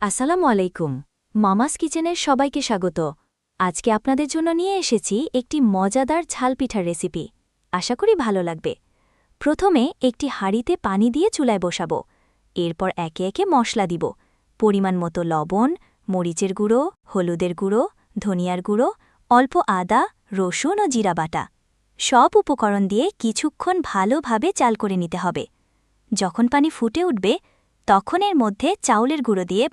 আসসালামু আলাইকুম। মামাস কিচেনের সবাইকে স্বাগত। আজকে আপনাদের জন্য নিয়ে এসেছি একটি মজাদার ঝাল পিঠার রেসিপি। আশা করি ভালো লাগবে। প্রথমে একটি হাঁড়িতে পানি দিয়ে চুলায় বসাবো। এরপর একে একে মশলা দিব। পরিমাণ মতো লবণ, মরিচের গুঁড়ো, হলুদের গুঁড়ো, ধনিয়ার গুঁড়ো, অল্প আদা, রসুন ও জিরা বাটা। সব উপকরণ দিয়ে কিছুক্ষণ ভালোভাবে চাল করে নিতে হবে। যখন পানি ফুটে উঠবে তখন এর মধ্যে চাউলের গুঁড়ো দিয়ে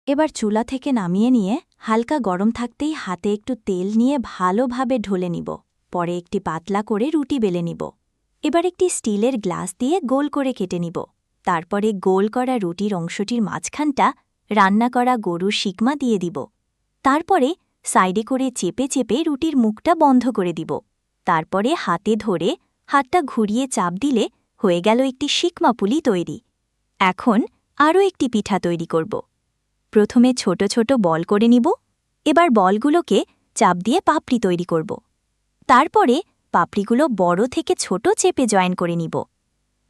এবার চুলা থেকে নামিয়ে নিয়ে হালকা গরম থাকতেই হাতে একটু তেল নিয়ে ভালোভাবে ঢলে নিব। পরে একটি পাতলা করে রুটি বেলে নিব। এবার একটি স্টিলের গ্লাস দিয়ে গোল করে কেটে নিব। তারপরে গোল করা রুটির অংশটির মাঝখানটা রান্না করা গরুর শিকমা দিয়ে দিব। তারপরে সাইডে করে চেপে চেপে রুটির মুখটা বন্ধ করে দিব। তারপরে হাতে ধরে হাতটা ঘুরিয়ে চাপ দিলে হয়ে গেল একটি শিকমা পুলি তৈরি। এখন আরও একটি পিঠা তৈরি করব। প্রথমে ছোট ছোট বল করে নিব। এবার বলগুলোকে চাপ দিয়ে পাপড়ি তৈরি করব। তারপরে পাপড়িগুলো বড় থেকে ছোট চেপে জয়েন করে নিব।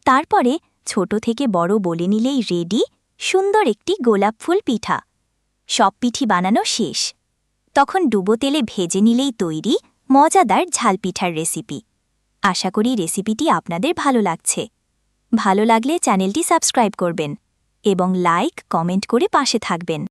তারপরে ছোট থেকে বড় বলে নিলেই রেডি সুন্দর একটি গোলাপ ফুল পিঠা। সব পিঠি বানানো শেষ। তখন ডুবো তেলে ভেজে নিলেই তৈরি মজাদার ঝাল পিঠার রেসিপি। আশা করি রেসিপিটি আপনাদের ভালো লাগছে। ভালো লাগলে চ্যানেলটি সাবস্ক্রাইব করবেন এবং লাইক কমেন্ট করে পাশে থাকবেন।